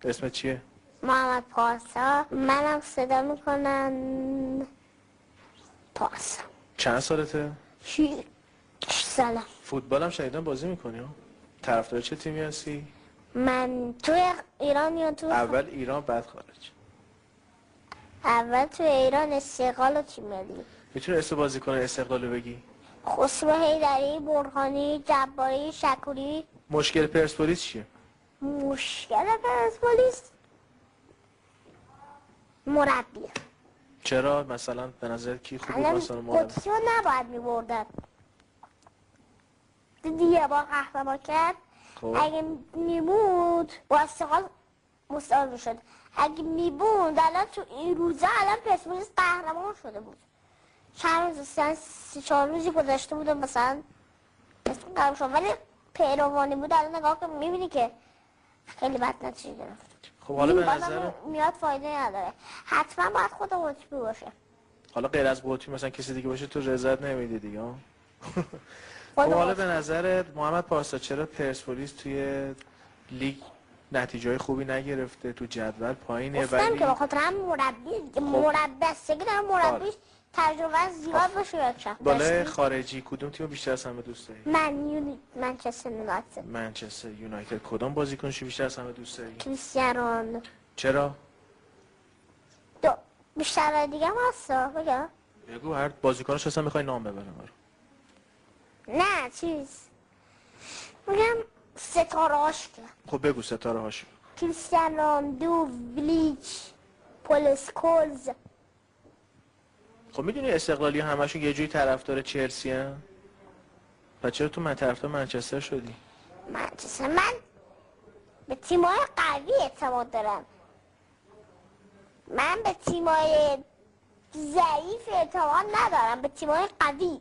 اسمت چیه؟ محمد پارسا. منم صدا میکنن پارسا. چند سالته؟ 6 سالم. فوتبال هم شنیدم بازی میکنی ها؟ طرفدار چه تیمی هستی؟ من توی ایران یا تو اول ایران بعد خارج. اول توی ایران استقلال و تیم ملی. میتونی اسم بازیکن استقلال رو بگی؟ خسرو حیدری، برهانی، جباری، شکوری. مشکل پرسپولیس چیه؟ مشکل پرسپولیس مربی. چرا مثلا به نظر کی خوبه الان مثلا مربی؟ قدسی رو نباید میبردن. دیدی یه بار قهرمان کرد. خب اگه میبود با استقلال مساوی میشد. اگه میبود الان تو این روزا الان پرسپولیس قهرمان شده بود. چند روز 3-4 روزی گذشته بودم مثلا اسم قهرمان شد، ولی پیروانی بود. الان نگاه کن میبینی که خیلی بد نتیجه گرفت. خب حالا به بازم نظر میاد فایده نداره. حتما باید خود قطبی باشه. حالا غیر از قطبی مثلا کسی دیگه باشه تو رضایت نمیدی دیگه ها؟ خود خب حالا قطبی. به نظرت محمد پارسا چرا پرسپولیس توی لیگ نتیجه خوبی نگرفته؟ تو جدول پایینه گفتم ولی که بخاطر هم مربی مربی دارم مربیش تجربه زیاد باشه یادشم. بالای خارجی کدوم تیم بیشتر از همه دوست داری؟ منچستر یونایتد. منچستر یونایتد. کدوم بازیکنشو بیشتر از همه دوست داری؟ کریستیانو رونالدو. چرا؟ بیشتر دیگه هم هستا بگم؟ بگو هر بازیکنش اصلا میخوای نام ببرم برو. نه چیز میگم ستاره هاش که خب بگو ستاره هاشو. کریستیانو رونالدو، ویلیچ، پول سکولز. خب میدونی استقلالی همشون یه جوری طرفدار چلسی ان؟ پس چرا تو من طرفدار منچستر شدی؟ منچستر. من به تیم‌های قوی اعتماد دارم. من به تیم‌های ضعیف اعتماد ندارم. به تیم‌های قوی.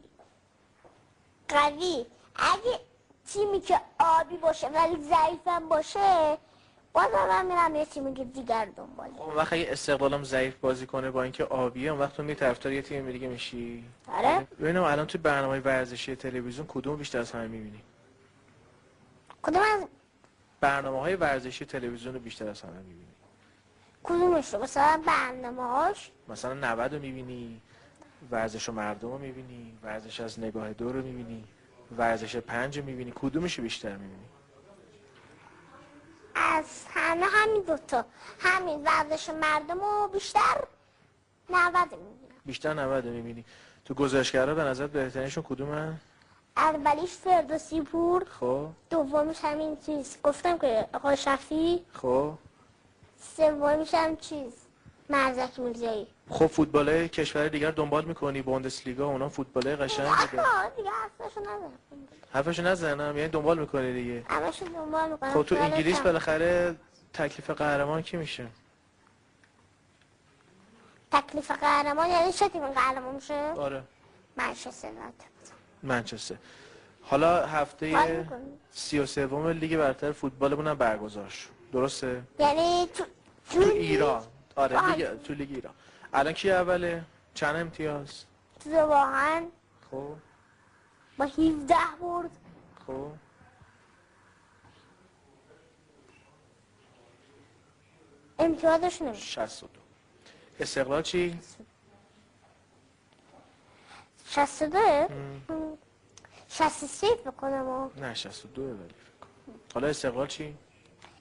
اگه تیمی که آبی باشه ولی ضعیفم باشه بازم من میرم یه تیمی که دیگر دنباله. اون وقت اگه استقلالم ضعیف بازی کنه با اینکه آبیه اون وقت تو می طرفدار یه تیم دیگه میشی؟ آره. ببینم الان تو برنامه ورزشی تلویزیون کدوم بیشتر از همه میبینی؟ کدوم از برنامه‌های ورزشی تلویزیون رو بیشتر از همه میبینی؟ کدومش رو؟ مثلا برنامه‌هاش مثلا 90 رو میبینی، ورزش و مردم رو میبینی، ورزش از نگاه دور رو میبینی، ورزش 5 رو میبینی، کدومش بیشتر میبینی؟ از همه همین دوتا. همین ورزش مردم رو بیشتر 90 میبینم. بیشتر 90 رو میبینی. تو گزارشگرا به نظر بهترینشون کدومه؟ اولیش فردوسی پور. خب دومیش همین چیز گفتم که آقای شفیع. خب سومیش هم چیز مرزک میرزایی. خب فوتبال کشور دیگر دنبال میکنی؟ بوندسلیگا اونا فوتبال قشنگ بوده. دیگه حرفشو نزنم. حرفشو نزنم یعنی دنبال میکنی دیگه. همشو دنبال میکنم. خب تو انگلیس بالاخره تکلیف قهرمان کی میشه؟ تکلیف قهرمان یعنی چه تیم قهرمان میشه؟ آره منچستر یونایتد. منچستر. حالا هفته حال می‌کنی؟ 33 لیگ برتر فوتبالمون هم برگزار شد. درسته؟ یعنی تو ایران. آره لیگ تو لیگ ایران. الان کی اوله؟ چند امتیاز؟ تو واقعا خب با 17 برد. خب امتیازش نمیشه. 62. استقلال چی؟ 62 63 بکنم. نه 62 ولی فکر کنم. حالا استقلال چی؟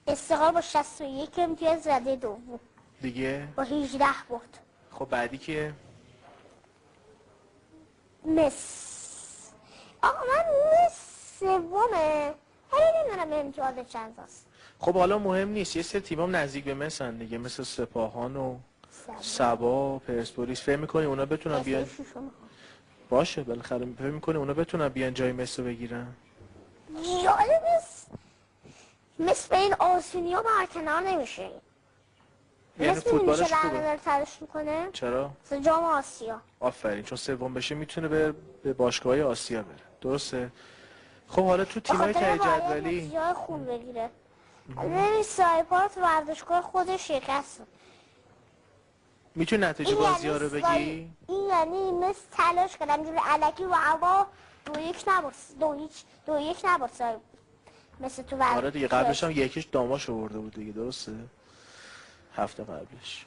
استقلال با 61 امتیاز رده دوم دیگه؟ با 18 برد. خب بعدی کیه؟ آقا من سومه ولی نمیدونم امتیاز چند هست. خب حالا مهم نیست، یه سری تیمام نزدیک به مثل دیگه، مثل سپاهان و سبا، پرسپولیس. فکر می‌کنی اونا بتونن بیان؟ باشه بالاخره فکر می‌کنی اونا بتونن بیان جای مثل بگیرن؟ جالب است. مثل این آسونیا برکنار نمیشه. یعنی فوتبالش خوبه. خوبه. داره تلاش میکنه. چرا؟ جام آسیا. آفرین، چون سوم بشه میتونه به باشگاه‌های آسیا بره. درسته؟ خب حالا تو تیم‌های ته جدولی نتیجه‌های خوب بگیره. ببین سایپا تو ورزشگاه خودش شکست. میتونی نتیجه بازی‌ها رو بگی؟ این یعنی مثل تلاش کردم جوری الکی و هوا 2-1 نبرد. 2-1 نبرد مثل تو ورزشگاه. آره دیگه قبلش هم یکیش داماش آورده بود دیگه. درسته؟ هفته قبلش.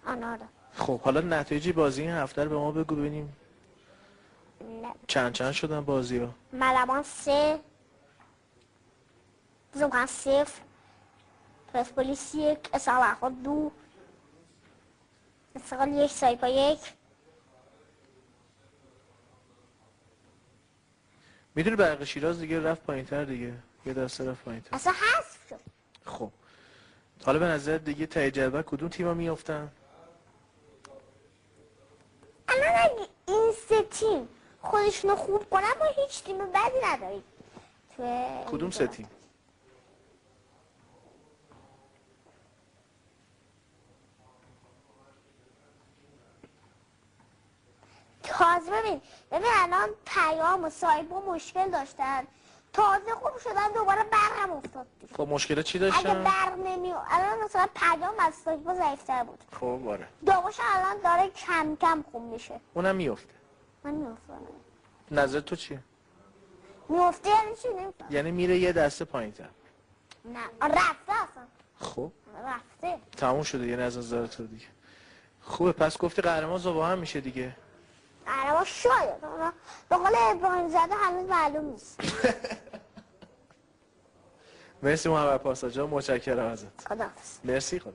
آره. خب حالا نتایج بازی این هفته رو به ما بگو ببینیم چند شدن بازی ها. ملمان 3 زمخان 0 پرسپولیس 1 استقلال 2 استقلال 1 سایپا 1. میدونی برق شیراز دیگه رفت پایین‌تر دیگه، یه دسته رفت پایین‌تر اصلا حذف شد. خب حالا به نظر دیگه ته جدول کدوم تیم‌ها میافتن؟ الان اگه این 3 تیم خودشونو خوب کنن ما هیچ تیم بدی نداریم. کدوم 3 تیم؟ تازه ببین الان پیام و سایبا مشکل داشتن، تازه خوب شدن دوباره برقم افتاد. خب مشکل چی اگه داشتن؟ برق الان مثلا پیام از سایبا ضعیف‌تر بود. خب آره. داغوش الان داره کم کم خوب میشه. اونم میفته. من میافتم. نظر تو چیه؟ میفته یعنی چی؟ نمیفهم. یعنی میره یه دسته پایین‌تر. نه رفته اصلا. خب رفته. تموم شده یعنی از نظر تو دیگه. خوبه پس گفتی قهرمان زوبا هم میشه دیگه. قهرمان شاید. به قول ابراهیم زاده هنوز معلوم نیست. مرسی محمد پاسا جان، متشکرم ازت. خداحافظ. مرسی خدا.